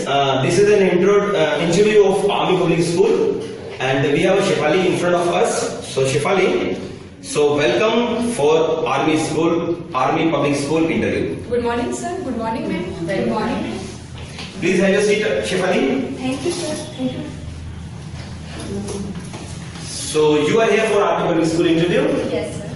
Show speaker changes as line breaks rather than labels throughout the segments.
this is an interview of Army Public School, and we have Shefali in front of us. So Shefali, so welcome for Army Public School interview.
Good morning, sir. Good morning, ma'am. Good morning.
Please have your seat, Shefali.
Thank you, sir. Thank you.
So you are here for Army Public School interview.
Yes, sir.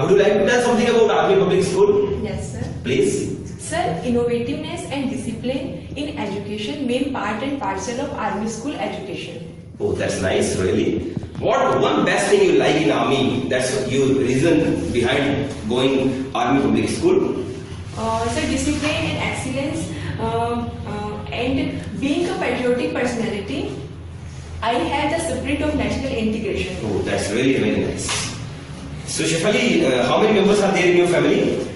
Would you like to tell something about Army Public School?
Yes, sir.
Please.
Sir, innovativeness and discipline in education main part and parcel of Army school education.
Oh, that's nice, really. What one best thing you like in Army? That's your reason behind going Army Public School?
Sir, discipline and excellence and being a patriotic personality, I had the spirit of national integration.
Oh, that's really very nice. So Shefali, how many members are there in your family?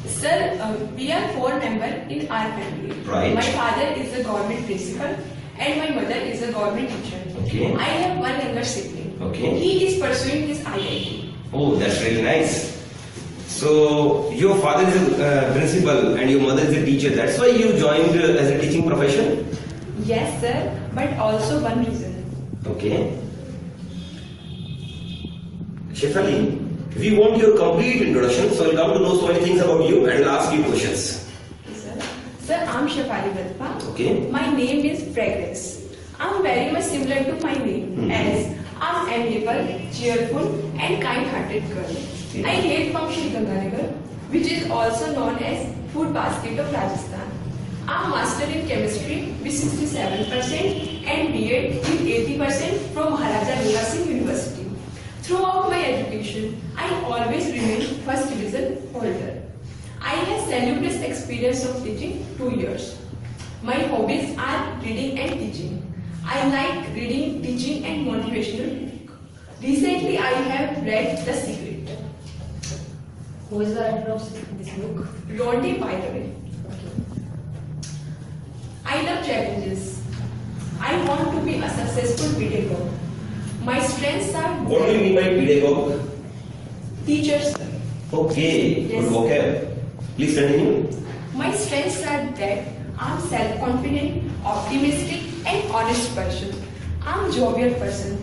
Sir, we are 4 members in our family.
Right.
My father is a government principal and my mother is a government teacher.
Okay.
I have one younger sibling.
Okay.
He is pursuing his IIT.
Oh, that's really nice. So your father is a principal and your mother is a teacher. That's why you joined as a teaching profession?
Yes, sir, but also one reason.
Okay. Shefali, we want your complete introduction, so we'll come to know so many things about you and we'll ask you questions.
Sir, I'm Shefali Vatpa.
Okay.
My name is Fragrance. I'm very much similar to my name as I'm amiable, cheerful and kind-hearted girl.
Okay.
I hail from Shri Ganganagar, which is also known as Food Basket of Rajasthan. I'm master in chemistry with 67% and B.Ed with 80% from Maharaja Ranjit Singh University. Throughout my education, I always remain first division holder. I have salubrious experience of teaching 2 years. My hobbies are reading and teaching. I like reading, teaching and motivational book. Recently, I have read The Secret.
Who is the writer of this book?
Rondé Byron. I love challenges. I want to be a successful pedagogue. My strengths are
What do you mean by pedagogue?
teachers.
Okay,
Yes.
good vocab. Please continue.
My strengths are that I'm self-confident, optimistic and honest person. I'm jovial person.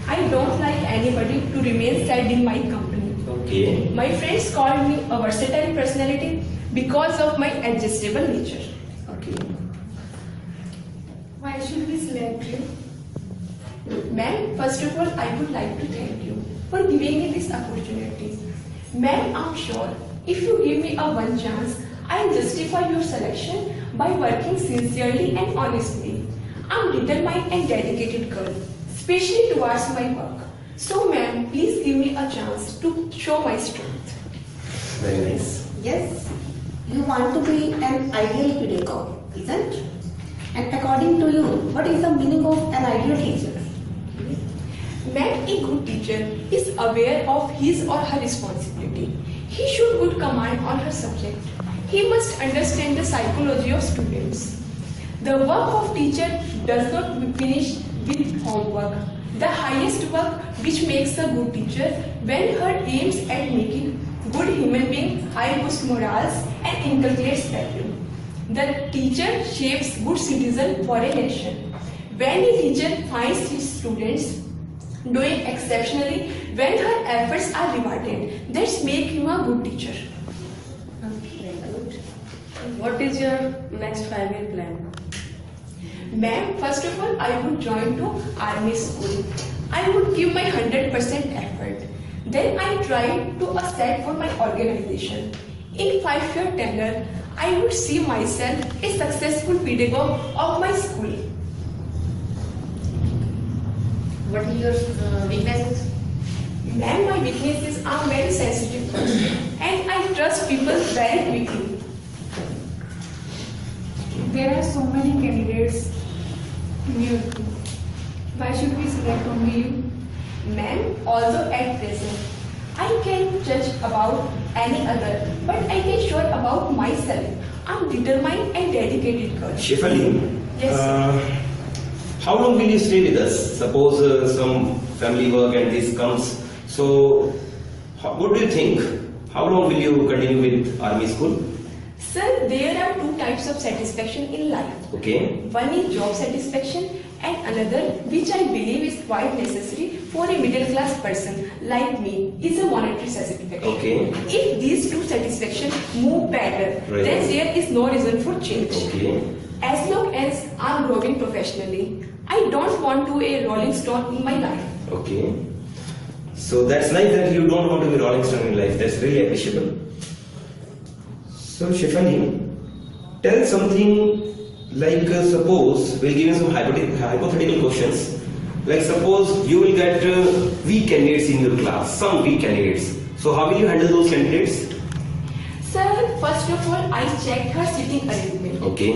I don't like anybody to remain sad in my company.
Okay.
My friends call me a versatile personality because of my adjustable nature.
Okay.
Why should we select you? Ma'am, first of all, I would like to thank you for giving me this opportunity. Ma'am, I'm sure if you give me a one chance, I'll justify your selection by working sincerely and honestly. I'm determined and dedicated girl, especially towards my work. So ma'am, please give me a chance to show my strength.
Very nice.
Yes, you want to be an ideal pedagogue, isn't it? And according to you, what is the meaning of an ideal teacher?
Ma'am, a good teacher is aware of his or her responsibility. He should good command on her subject. He must understand the psychology of students. The work of teacher does not finish with homework. The highest work which makes a good teacher when her aims at making good human being high boost morals and inculcates value. The teacher shapes good citizen for a nation. When a teacher finds his students doing exceptionally, when her efforts are rewarded, that's make him a good teacher.
Very good. What is your next 5-year plan?
Ma'am, first of all, I would join to Army school. I would give my 100% effort. Then I try to set for my organization. In 5-year tenure, I would see myself a successful pedagogue of my school.
What is your weaknesses?
Ma'am, my weakness is I'm very sensitive person and I trust people very quickly.
There are so many candidates in your group. Why should we select only you?
Ma'am, although at present I can judge about any other, but I can sure about myself. I'm determined and dedicated girl.
Shefali,
Yes.
how long will you stay with us? Suppose some family work and this comes. So, what do you think? How long will you continue with Army School?
Sir, Sir, there are two types of satisfaction in life.
Okay.
One is job satisfaction and another, which I believe is quite necessary for a middle class person like me, is a monetary satisfaction.
Okay.
If these two satisfactions move parallel,
Right.
then there is no reason for change.
Okay.
As long as I'm growing professionally, I don't want to be a rolling stone in my life.
Okay. So that's nice that you don't want to be rolling stone in life. That's really appreciable. So Shefali, tell something like suppose we'll give you some hypothetical questions. Like suppose you will get weak candidates in your class, some weak candidates. So how will you handle those candidates?
Sir, first of all, I check her sitting arrangement.
Okay.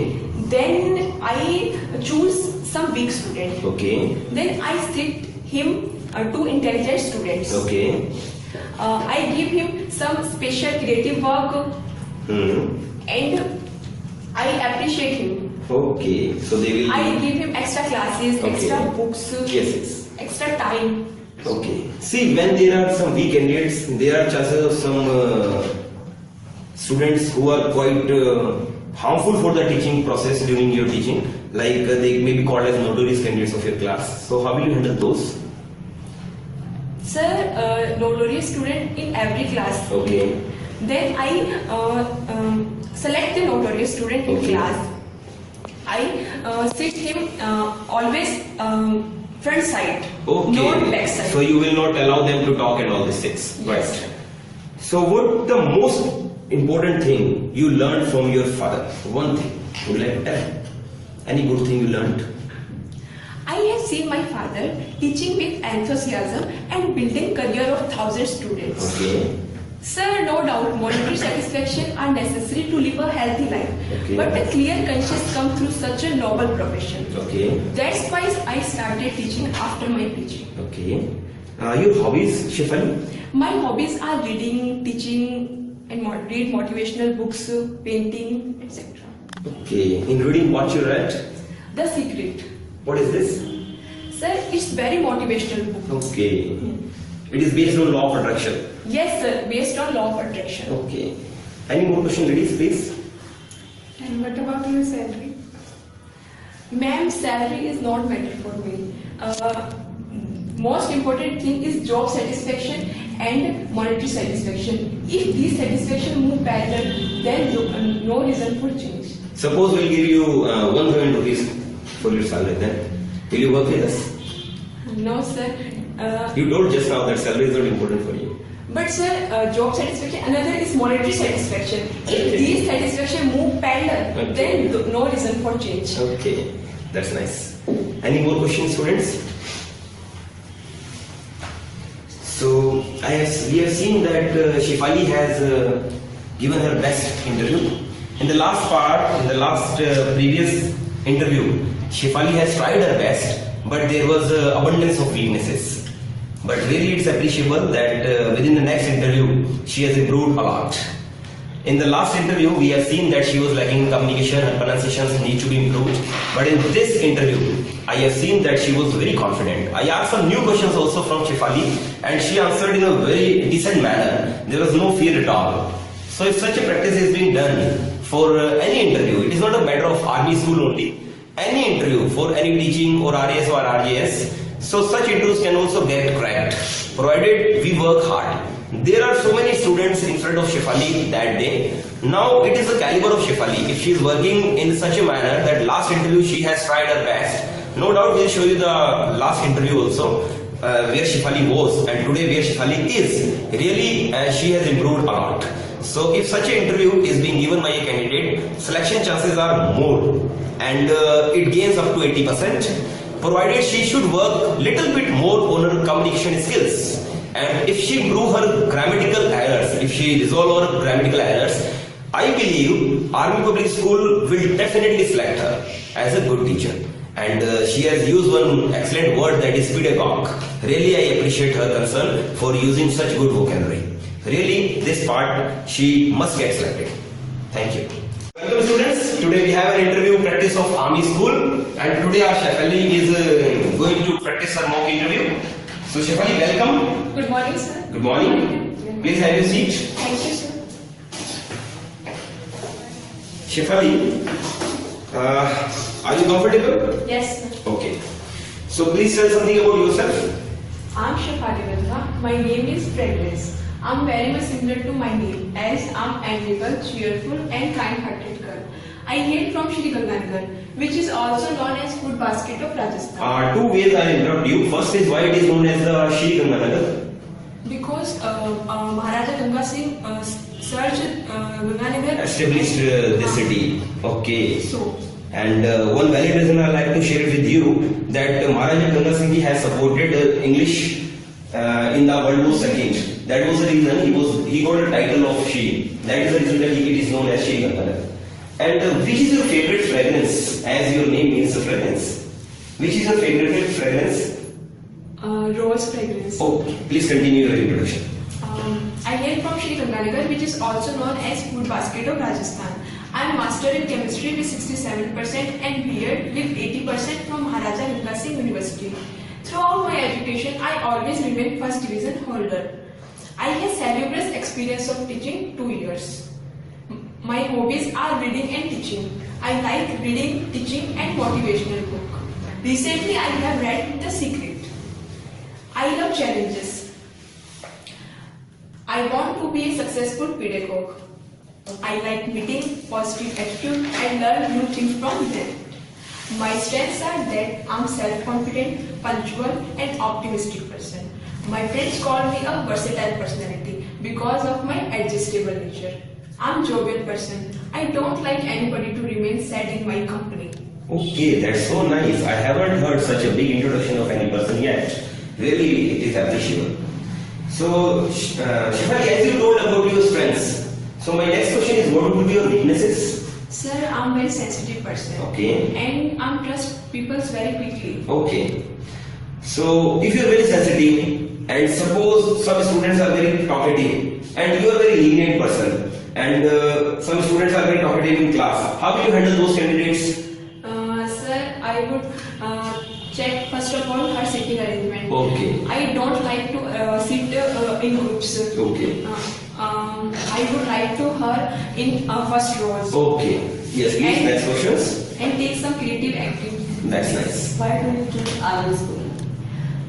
Then I choose some weak student.
Okay.
Then I sit him to intelligent students.
Okay.
I give him some special creative work
Hmm.
and I appreciate him.
Okay. So they will.
I give him extra classes,
Okay.
extra books,
Yes, yes.
extra time.
Okay. See, when there are some weak candidates, there are chances of some students who are quite harmful for the teaching process during your teaching. Like they may be called as notorious candidates of your class. So how will you handle those?
Sir, notorious student in every class.
Okay.
Then I select the notorious student in
Okay.
class. I sit him always front side,
Okay.
not back side.
So you will not allow them to talk and all these things.
Yes.
Right. So what the most important thing you learned from your father? One thing. Would you like to tell? Any good thing you learned?
I have seen my father teaching with enthusiasm and building career of 1,000 students.
Okay.
Sir, no doubt monetary satisfaction are necessary to live a healthy life.
Okay.
But a clear conscience comes through such a noble profession.
Okay.
That's why I started teaching after my PG.
Okay. Your hobbies, Shefali?
My hobbies are reading, teaching, and read motivational books, painting, etc.
Okay. In reading, what you read?
The Secret.
What is this?
Sir, it's very motivational book.
Okay. It is based on law of attraction.
Yes, sir, based on law of attraction.
Okay. Any more questions, ladies, please?
And what about your salary?
Ma'am, salary is not matter for me. Most important thing is job satisfaction and monetary satisfaction. If these satisfaction move parallel, then no reason for change.
Suppose we'll give you 1,000 rupees for your salary, then will you work with us?
No, sir.
You told just now that salary is not important for you.
But sir, job satisfaction, another is monetary satisfaction.
Okay.
If these satisfaction move parallel,
Okay.
then no reason for change.
Okay, that's nice. Any more questions, students? So we have seen that Shefali has given her best interview. In the last part, in the last previous interview, Shefali has tried her best, but there was abundance of weaknesses. But really it's appreciable that within the next interview, she has improved a lot. In the last interview, we have seen that she was lacking in communication, her pronunciations need to be improved. But in this interview, I have seen that she was very confident. I asked some new questions also from Shefali and she answered in a very decent manner. There was no fear at all. So if such a practice is being done for any interview, it is not a matter of army school only. Any interview for any teaching or RAS or RJS, so such interviews can also get cracked, provided we work hard. There are so many students in front of Shefali that day. Now it is the caliber of Shefali. If she is working in such a manner that last interview she has tried her best, no doubt we'll show you the last interview also where Shefali was and today where Shefali is. Really she has improved a lot. So if such an interview is being given by a candidate, selection chances are more and it gains up to 80%, provided she should work little bit more on her communication skills. And if she improve her grammatical errors, if she resolve her grammatical errors, I believe Army Public School will definitely select her as a good teacher. And she has used one excellent word, that is pedagogue. Really I appreciate her concern for using such good vocabulary. Really, this part she must get selected. Thank you. Welcome students. Today we have an interview practice of Army School and today our Shefali is going to practice her mock interview. So Shefali, welcome.
Good morning, sir.
Good morning. Please have your seat.
Thank you, sir.
Shefali, are you comfortable?
Yes, sir.
Okay. So please tell something about yourself.
I'm Shefali Ganga. My name is Fragrance. I'm very much similar to my name as I'm amiable, cheerful and kind-hearted girl. I hail from Shri Ganganagar, which is also known as Food Basket of Rajasthan.
Two ways I'll interrupt you. First is why it is known as the Shri Ganganagar.
Because Maharaja Ganga Singh Sir Ganganagar
Established this city. Okay.
So,
And one valid reason I like to share it with you that Maharaja Ganga Singh Ji has supported English in the World War II. That was the reason he got a title of Shri. That is the reason that it is known as Shri Ganganagar. And which is your favorite fragrance? As your name means fragrance. Which is your favorite fragrance?
rose fragrance.
Oh, please continue your introduction.
I hail from Shri Ganganagar, which is also known as Food Basket of Rajasthan. I am master in chemistry with 67% and B.Ed with 80% from Maharaja Ganga Singh University. Throughout my education, I always remain first division holder. I have salubrious experience of teaching 2 years. My hobbies are reading and teaching. I like reading, teaching and motivational book. Recently, I have read The Secret. I love challenges. I want to be a successful pedagogue. I like meeting, positive attitude and learn new things from them. My strengths are that I'm self-confident, punctual and optimistic person. My friends call me a versatile personality because of my adjustable nature. I'm jovial person. I don't like anybody to remain sad in my company.
Okay, that's so nice. I haven't heard such a big introduction of any person yet. Really, it is appreciable. So, Shefali, as you told about your strengths, so my next question is, what would be your weaknesses?
Sir, I'm very sensitive person.
Okay.
And I'm trust people very quickly.
Okay. So, if you are very sensitive, and suppose some students are very talkative, and you are a very lenient person, and some students are very talkative in class, how will you handle those candidates?
Sir, I would check first of all her sitting arrangement.
Okay.
I don't like to sit in groups.
Okay.
I would like to her in first rows.
Okay. Yes, please,
And-
next questions.
And take some creative acting.
That's nice.
Why do you choose army school?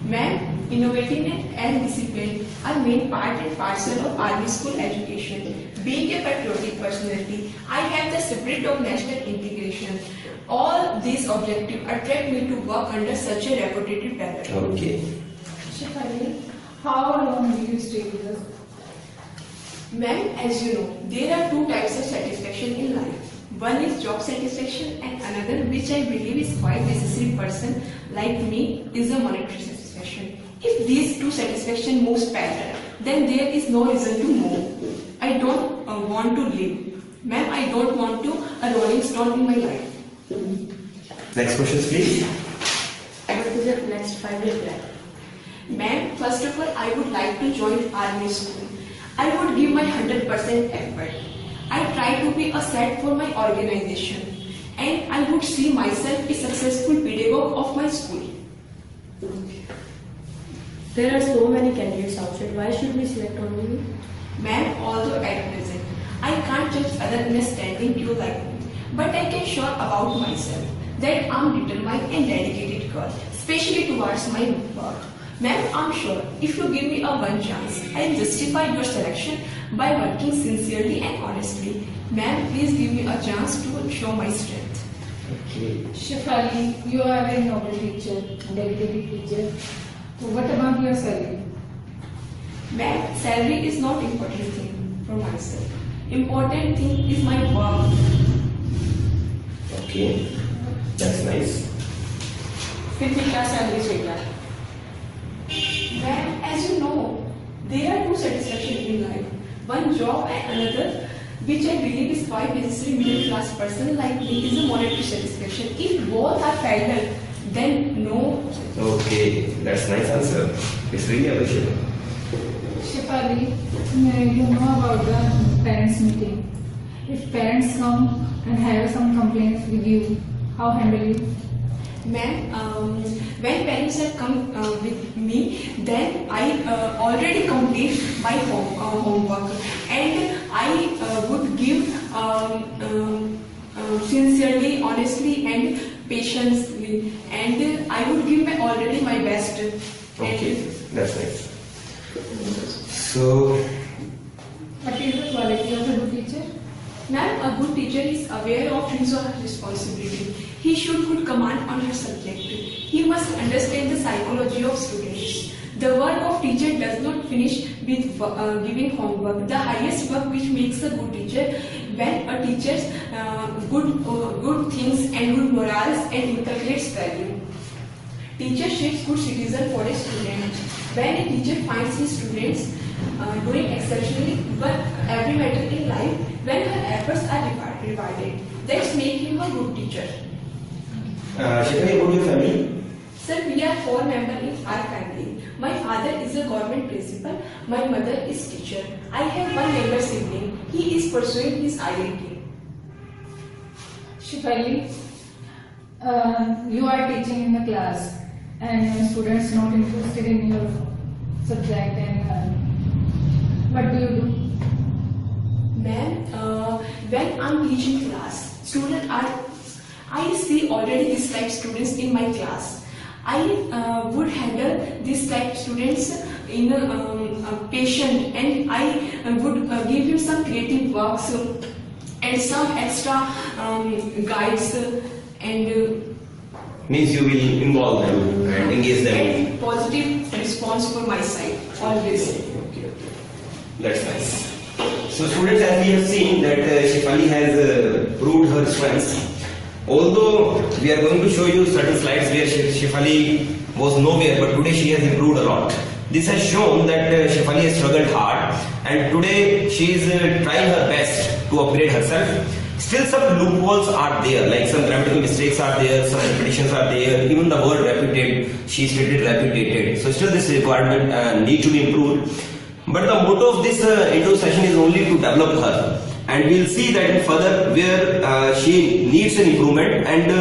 Ma'am, innovativeness and discipline are main part and parcel of army school education. Being a patriotic personality, I have the spirit of national integration. All these objectives attract me to work under such a reputed talent.
Okay.
Shefali, how long will you stay with us?
Ma'am, as you know, there are 2 types of satisfaction in life. One is job satisfaction and another, which I believe is quite necessary person like me, is a monetary satisfaction. If these 2 satisfaction moves parallel, then there is no reason to move. I don't want to live. Ma'am, I don't want to a rolling stone in my life.
Next questions, please.
What is your next 5-year plan?
Ma'am, first of all, I would like to join army school. I would give my 100% effort. I try to be a set for my organization and I would see myself a successful pedagogue of my school.
There are so many candidates outside. Why should we select only you?
Ma'am, although at present, I can't judge other in a standing queue like me, but I can sure about myself that I'm determined and dedicated girl, especially towards my work. Ma'am, I'm sure if you give me a one chance, I'll justify your selection by working sincerely and honestly. Ma'am, please give me a chance to show my strength.
Okay.
Shefali, you are a very noble teacher, dedicated teacher. So what about your salary?
Ma'am, salary is not important thing for myself. Important thing is my work.
Okay. That's nice.
फिर भी क्या salary चाहिए? Ma'am, as you know, there are 2 satisfactions in life. One job and another, which I believe is quite necessary middle class person like me, is a monetary satisfaction. If both are parallel, then no.
Okay. That's nice answer. It's really appreciable.
Shefali, you know about the parents meeting. If parents come and have some complaints with you, how handle you?
Ma'am, when parents have come with me, then I already complete my homework and I would give sincerely, honestly, and patiently. And I would give already my best.
Okay, that's nice. So,
What is the quality of a good teacher?
Ma'am, a good teacher is aware of his or her responsibility. He should good command on her subject. He must understand the psychology of students. The work of teacher does not finish with giving homework. The highest work which makes a good teacher when a teacher good things and good morals and inculcates value. Teacher shapes good citizen for a student. When a teacher finds his students doing exceptionally but every matter in life, when her efforts are rewarded, that's make him a good teacher.
Shefali, about your family?
Sir, we are 4 members in our family. My father is a government principal. My mother is teacher. I have one younger sibling. He is pursuing his IIT.
Shefali, you are teaching in the class and your students not interested in your subject and what do you do?
Ma'am, when I'm teaching class, I see already this type students in my class. I would handle this type students in a patient, and I would give him some creative works and some extra guides and
Means you will involve them and engage them.
and positive response from my side always.
Okay. That's nice. So students, as we have seen that Shefali has proved her strengths. Although we are going to show you certain slides where Shefali was nowhere, but today she has improved a lot. This has shown that Shefali has struggled hard, and today she is trying her best to upgrade herself. Still some loopholes are there, like some grammatical mistakes are there, some repetitions are there, even the word repeated, she stated repeated. So still this requirement need to be improved. But the motto of this intro session is only to develop her. And we'll see that in further where she needs an improvement, and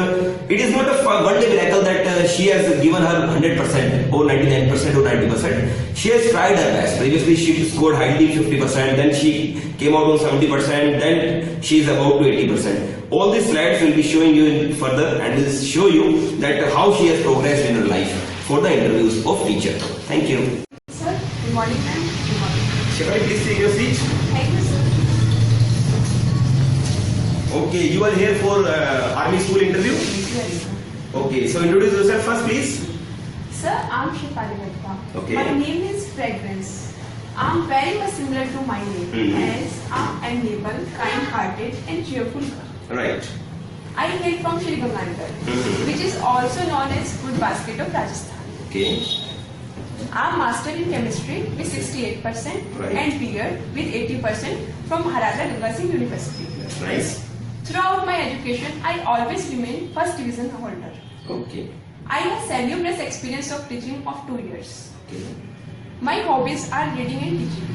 it is not a one-day miracle that she has given her 100% or 99% or 90%. She has tried her best. Previously she scored highly 50%, then she came out on 70%, then she is about to 80%. All these slides will be showing you in further, and will show you that how she has progressed in her life for the interviews of teacher. Thank you.
Sir, good morning, ma'am. Good morning.
Shefali, please take your seat.
Thank you, sir.
Okay, you are here for army school interview.
Yes, sir.
Okay, so introduce yourself first, please.
Sir, I'm Shefali Mehta.
Okay.
My name is Fragrance. I'm very much similar to my name,
Mhm.
as I'm amiable, kind-hearted, and cheerful girl.
Right.
I hail from Shri Ganganagar,
Mhm.
which is also known as Good Basket of Rajasthan.
Okay.
I'm master in chemistry with 68%
Right.
and B.Ed with 80% from Maharaja Ganga Singh University.
That's nice.
Throughout my education, I always remain first division holder.
Okay.
I have salubrious experience of teaching of 2 years.
Okay.
My hobbies are reading and teaching.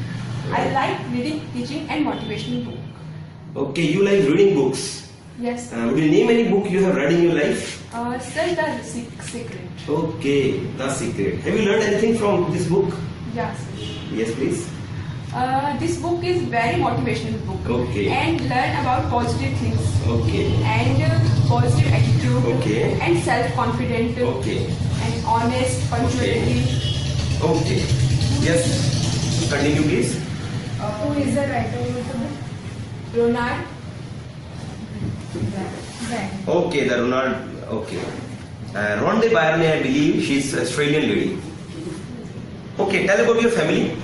I like reading, teaching and motivational book.
Okay, you like reading books.
Yes.
Would you name any book you have read in your life?
Sir, the secret.
Okay, The Secret. Have you learned anything from this book?
Yes.
Yes, please.
This book is very motivational book.
Okay.
And learn about positive things.
Okay.
And positive attitude.
Okay.
And self-confident.
Okay.
And honest, punctuality.
Okay. Yes. Continue, please.
Who is the writer of the book?
Ronald.
Right.
Okay, the Ronald. Okay. Rhonda Byrne, I believe she's Australian lady. Okay, tell about your family.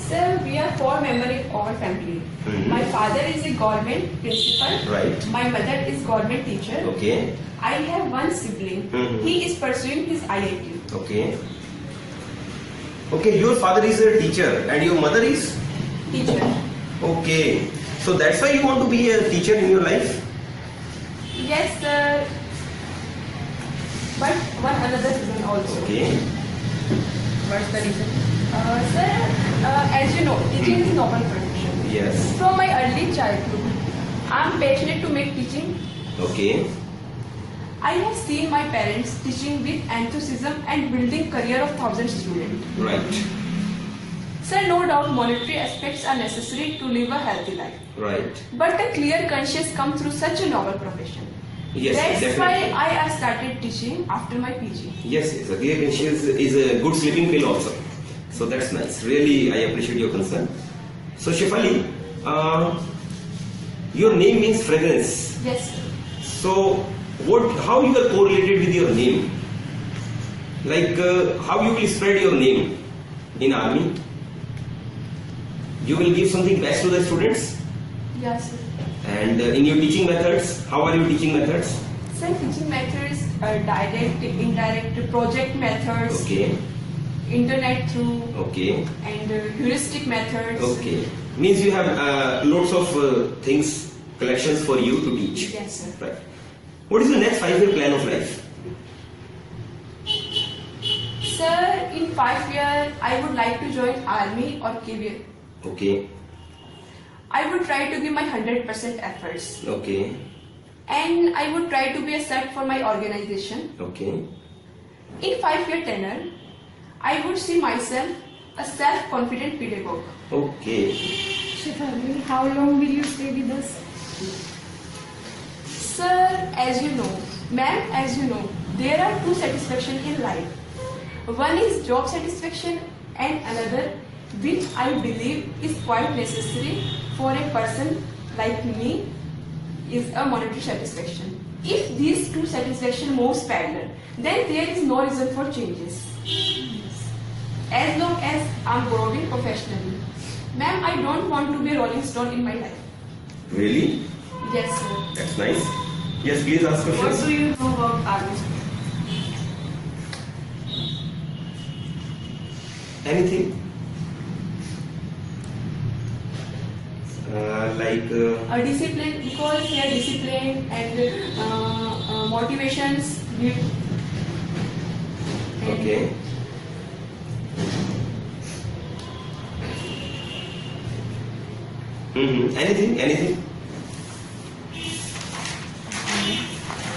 Sir, we are 4 members in our family.
Mhm.
My father is a government principal.
Right.
My mother is government teacher.
Okay.
I have one sibling.
Mhm.
He is pursuing his IIT.
Okay. Okay, your father is a teacher and your mother is?
Teacher.
Okay. So that's why you want to be a teacher in your life?
Yes, sir. But one another reason also.
Okay.
What's the reason? Sir, as you know, teaching is noble profession.
Yes.
From my early childhood, I am passionate to make teaching.
Okay.
I have seen my parents teaching with enthusiasm and building career of thousands students.
Right.
Sir, no doubt monetary aspects are necessary to live a healthy life.
Right.
But a clear conscience comes through such a noble profession.
Yes,
That's
definitely.
why I started teaching after my PG.
Yes, yes. A clear conscience is a good sleeping pill also. So that's nice. Really, I appreciate your concern. So Shefali, your name means fragrance.
Yes, sir.
So how you are correlated with your name? Like how you will spread your name in army? You will give something best to the students?
Yes, sir.
And in your teaching methods, how are your teaching methods?
Sir, teaching methods are direct, indirect, project methods,
Okay,
internet through,
okay,
and heuristic methods.
okay. Means you have lots of things, collections for you to teach.
Yes, sir.
Right. What is the next 5-year plan of life?
Sir, in 5 years, I would like to join army or KVL.
Okay,
I would try to give my 100% efforts,
okay,
and I would try to be a set for my organization.
okay.
In 5-year tenure, I would see myself a self-confident pedagogue.
Okay.
Shefali, how long will you stay with us?
Sir, as you know, ma'am, as you know, there are two satisfactions in life. One is job satisfaction and another, which I believe is quite necessary for a person like me, is a monetary satisfaction. If these two satisfaction moves parallel, then there is no reason for changes. As long as I'm growing professionally. Ma'am, I don't want to be a rolling stone in my life.
Really?
Yes, sir.
That's nice. Yes, please ask
What
questions.
do you know about army?
Anything? Like
A discipline, because here discipline and motivations give. And
okay. Anything? Anything?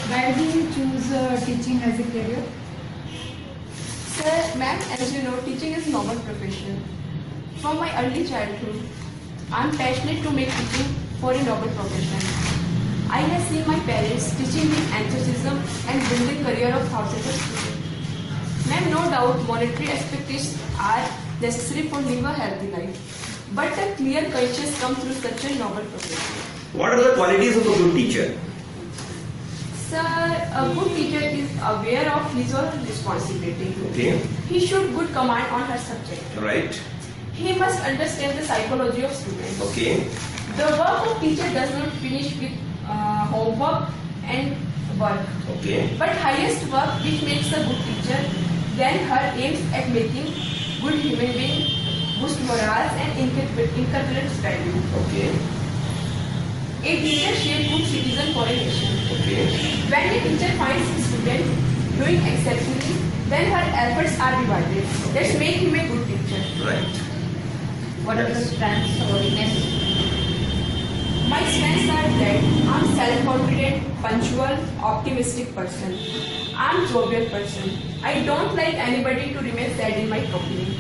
Why do you choose teaching as a career?
Sir, ma'am, as you know, teaching is normal profession. From my early childhood, I'm passionate to make teaching for a noble profession. I have seen my parents teaching with enthusiasm and building career of thousands of students. Ma'am, no doubt monetary aspects are necessary for live a healthy life. But a clear conscience comes through such a noble profession.
What are the qualities of a good teacher?
Sir, a good teacher is aware of his or her responsibility.
Okay.
He should good command on her subject.
Right.
He must understand the psychology of students.
Okay.
The work of teacher does not finish with homework and work.
Okay.
But highest work which makes a good teacher, then her aims at making good human being, boost morals and inculcate value.
Okay.
A teacher shapes good citizen for a nation.
Okay.
When a teacher finds his student doing exceptionally, then her efforts are rewarded. Let's make him a good teacher.
Right.
What are your strengths or weaknesses? My strengths are that I'm self-confident, punctual, optimistic person. I'm jovial person. I don't like anybody to remain sad in my company.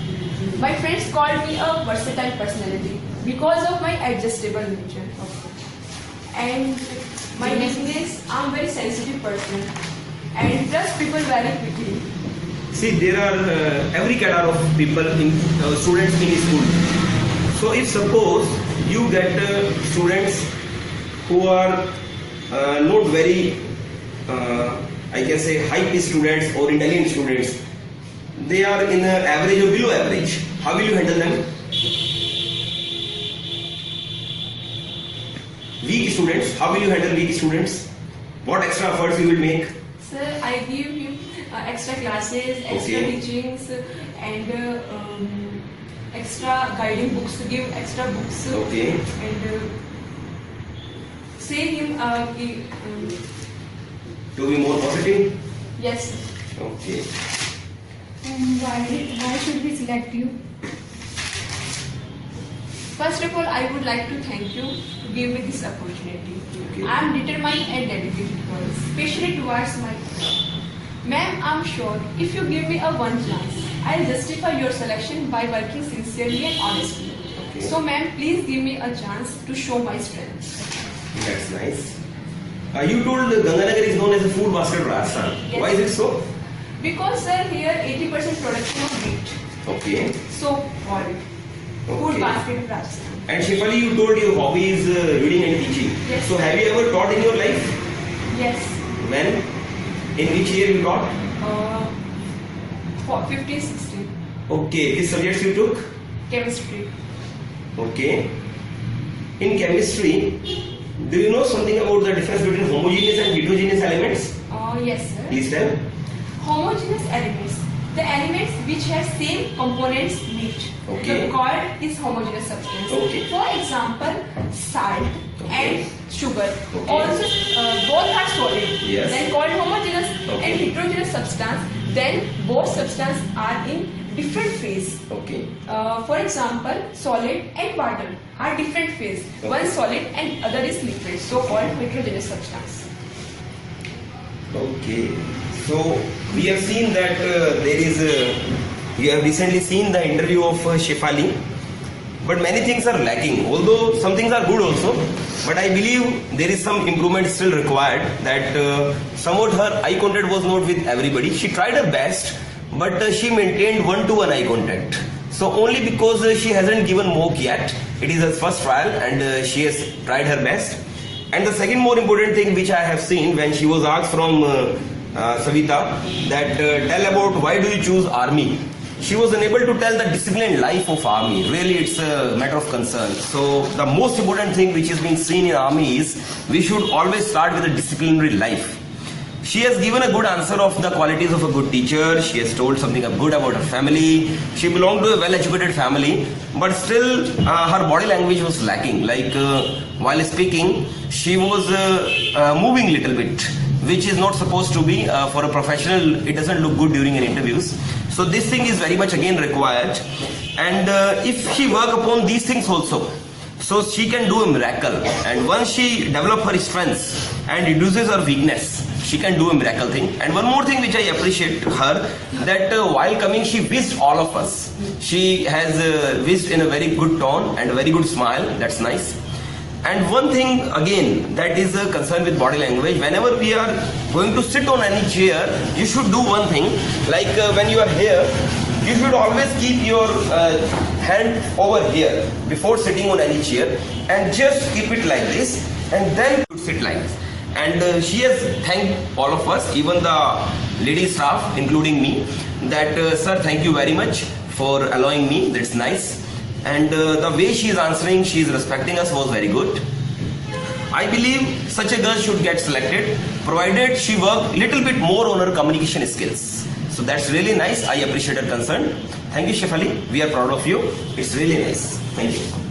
My friends call me a versatile personality because of my adjustable nature. And my weakness, I'm very sensitive person and trust people very quickly.
See, there are every cadre of people in students in school. So, if suppose you get students who are not very, I can say, high students or intelligent students, they are in average or below average. How will you handle them? Weak students, how will you handle weak students? What extra efforts you will make?
Sir, I give him extra classes, extra
Okay.
teachings, and extra guiding books to give extra books.
Okay.
And say him,
To be more positive?
yes.
Okay.
And why should we select you?
First of all, I would like to thank you to give me this opportunity.
Okay.
I am determined and dedicated girl, especially towards my Ma'am, I'm sure if you give me a one chance, I'll justify your selection by working sincerely and honestly.
Okay.
So ma'am, please give me a chance to show my strength.
That's nice. You told Ganganagar is known as a food basket of Rajasthan.
Yes.
Why is it so?
Because sir, here 80% production of wheat.
Okay.
So called food
Okay.
basket of Rajasthan.
And Shefali, you told your hobby is reading and teaching.
Yes.
So have you ever taught in your life?
Yes.
When? In which year you taught?
For 15, 16.
Okay. Which subjects you took?
Chemistry.
Okay. In chemistry, do you know something about the difference between homogeneous and heterogeneous elements?
Yes sir.
Please tell.
Homogeneous elements. The elements which have same components meet.
Okay.
The called is homogeneous substance.
Okay.
For example, salt
Okay.
and sugar.
Okay.
Also, both are solid.
Yes.
Then called homogeneous
Okay.
and heterogeneous substance. Then both substances are in different phase.
Okay.
For example, solid and water are different phase.
Okay.
One solid and other is liquid. So called heterogeneous substance.
Okay. So we have seen that you have recently seen the interview of Shefali, but many things are lacking. Although some things are good also, but I believe there is some improvement still required. That somewhat her eye contact was not with everybody. She tried her best, but she maintained one-to-one eye contact. So only because she hasn't given mock yet, it is her first trial, and she has tried her best. And the second more important thing which I have seen when she was asked from Savita that tell about why do you choose army, she was unable to tell the disciplined life of army. Really, it's a matter of concern. So the most important thing which is being seen in army is we should always start with a disciplinary life. She has given a good answer of the qualities of a good teacher. She has told something good about her family. She belonged to a well-educated family, but still her body language was lacking. Like while speaking, she was moving little bit, which is not supposed to be for a professional. It doesn't look good during an interviews. So this thing is very much again required. And if she work upon these things also, so she can do a miracle. And once she develop her strengths and reduces her weakness, she can do a miracle thing. And one more thing which I appreciate her, that while coming she wished all of us. She has wished in a very good tone and a very good smile. That's nice. And one thing again that is a concern with body language, whenever we are going to sit on any chair, you should do one thing, like when you are here, you should always keep your hand over here before sitting on any chair, and just keep it like this, and then you sit like this. And she has thanked all of us, even the lady staff, including me, that sir, thank you very much for allowing me. That's nice. And the way she is answering, she is respecting us, was very good. I believe such a girl should get selected, provided she work little bit more on her communication skills. So that's really nice. I appreciate her concern. Thank you, Shefali. We are proud of you. It's really nice. Thank you.